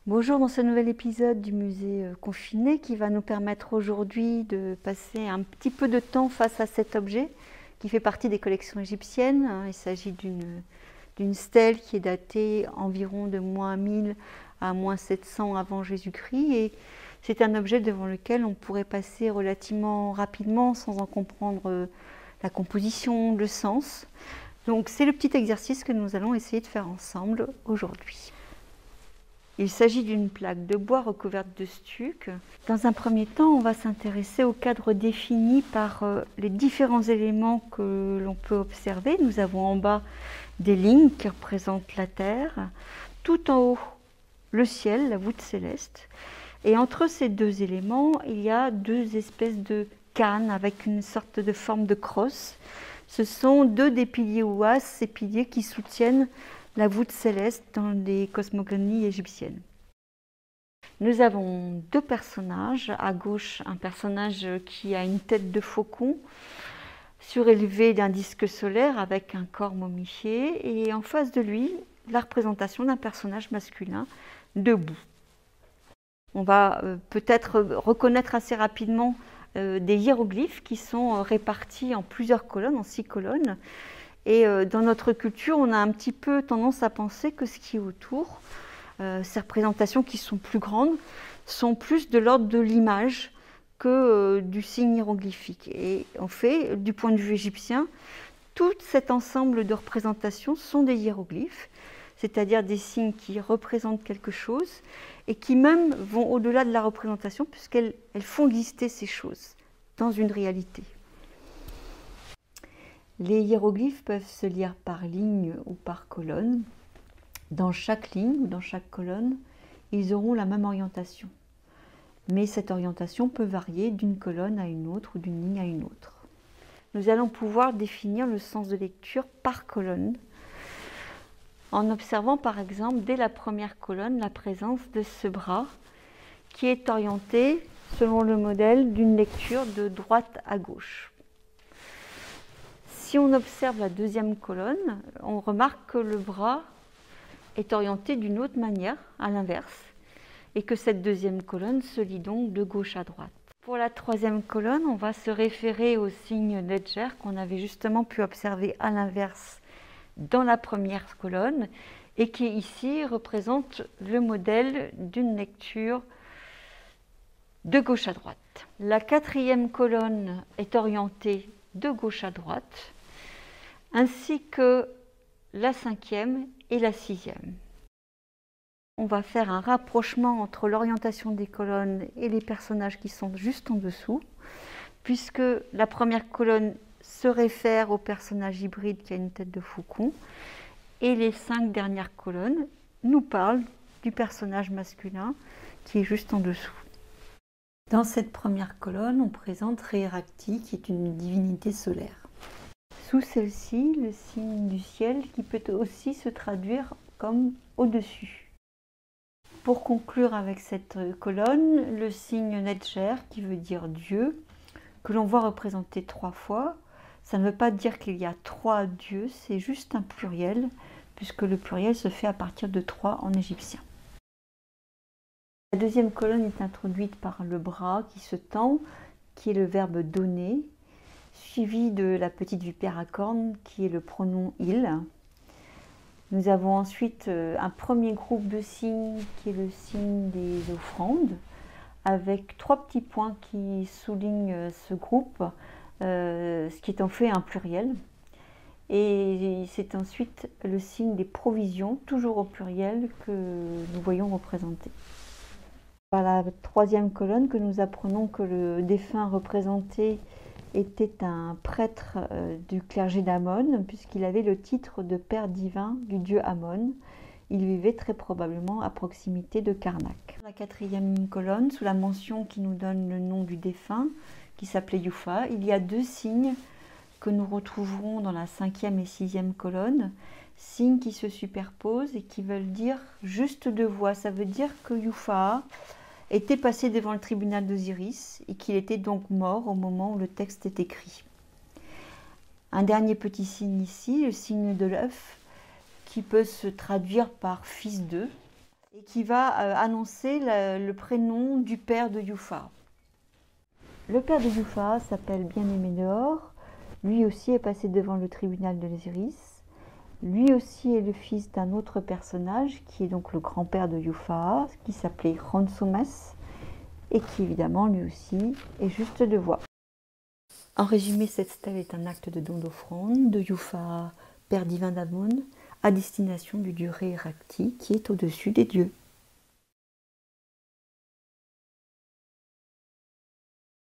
Bonjour dans ce nouvel épisode du musée confiné qui va nous permettre aujourd'hui de passer un petit peu de temps face à cet objet qui fait partie des collections égyptiennes. Il s'agit d'une stèle qui est datée environ de -1000 à -700 avant Jésus-Christ et c'est un objet devant lequel on pourrait passer relativement rapidement sans en comprendre la composition, le sens. Donc c'est le petit exercice que nous allons essayer de faire ensemble aujourd'hui. Il s'agit d'une plaque de bois recouverte de stuc. Dans un premier temps, on va s'intéresser au cadre défini par les différents éléments que l'on peut observer. Nous avons en bas des lignes qui représentent la Terre, tout en haut le ciel, la voûte céleste. Et entre ces deux éléments, il y a deux espèces de cannes avec une sorte de forme de crosse. Ce sont deux des piliers ouas, ces piliers qui soutiennent la voûte céleste dans les cosmogonies égyptiennes. Nous avons deux personnages. À gauche, un personnage qui a une tête de faucon surélevée d'un disque solaire avec un corps momifié, et en face de lui, la représentation d'un personnage masculin debout. On va peut-être reconnaître assez rapidement des hiéroglyphes qui sont répartis en plusieurs colonnes, en 6 colonnes. Et dans notre culture, on a un petit peu tendance à penser que ce qui est autour, ces représentations qui sont plus grandes, sont plus de l'ordre de l'image que du signe hiéroglyphique. Et en fait, du point de vue égyptien, tout cet ensemble de représentations sont des hiéroglyphes, c'est-à-dire des signes qui représentent quelque chose et qui même vont au-delà de la représentation puisqu'elles font exister ces choses dans une réalité. Les hiéroglyphes peuvent se lire par ligne ou par colonne. Dans chaque ligne ou dans chaque colonne, ils auront la même orientation. Mais cette orientation peut varier d'une colonne à une autre ou d'une ligne à une autre. Nous allons pouvoir définir le sens de lecture par colonne en observant par exemple dès la première colonne la présence de ce bras qui est orienté selon le modèle d'une lecture de droite à gauche. Si on observe la deuxième colonne, on remarque que le bras est orienté d'une autre manière, à l'inverse, et que cette deuxième colonne se lit donc de gauche à droite. Pour la troisième colonne, on va se référer au signe Ledger qu'on avait justement pu observer à l'inverse dans la première colonne, et qui ici représente le modèle d'une lecture de gauche à droite. La quatrième colonne est orientée de gauche à droite, ainsi que la cinquième et la sixième. On va faire un rapprochement entre l'orientation des colonnes et les personnages qui sont juste en dessous, puisque la première colonne se réfère au personnage hybride qui a une tête de faucon, et les 5 dernières colonnes nous parlent du personnage masculin qui est juste en dessous. Dans cette première colonne, on présente Réhérakti, qui est une divinité solaire. Sous celle-ci, le signe du ciel qui peut aussi se traduire comme au-dessus. Pour conclure avec cette colonne, le signe Netjer qui veut dire Dieu, que l'on voit représenté 3 fois. Ça ne veut pas dire qu'il y a 3 dieux, c'est juste un pluriel, puisque le pluriel se fait à partir de 3 en égyptien. La deuxième colonne est introduite par le bras qui se tend, qui est le verbe donner, suivi de la petite vipère à cornes qui est le pronom il. Nous avons ensuite un premier groupe de signes qui est le signe des offrandes, avec 3 petits points qui soulignent ce groupe, ce qui est en fait un pluriel. Et c'est ensuite le signe des provisions, toujours au pluriel, que nous voyons représenté. Par la troisième colonne que nous apprenons que le défunt représenté était un prêtre du clergé d'Amon, puisqu'il avait le titre de père divin du dieu Amon. Il vivait très probablement à proximité de Karnak. La quatrième colonne, sous la mention qui nous donne le nom du défunt, qui s'appelait Youfa, il y a 2 signes que nous retrouverons dans la 5e et 6e colonne, signes qui se superposent et qui veulent dire juste 2 voix. Ça veut dire que Youfa était passé devant le tribunal d'Osiris et qu'il était donc mort au moment où le texte est écrit. Un dernier petit signe ici, le signe de l'œuf, qui peut se traduire par fils d'eux. et qui va annoncer le prénom du père de Yufa. Le père de Yufa s'appelle Bien-Aimé Dehors. Lui aussi est passé devant le tribunal de l'Osiris. Lui aussi est le fils d'un autre personnage qui est donc le grand-père de Yufa, qui s'appelait Ransomes et qui évidemment lui aussi est juste de voix. En résumé, cette stèle est un acte de don d'offrande de Yufa, père divin d'Amon, à destination du dieu Ré Rakti qui est au-dessus des dieux.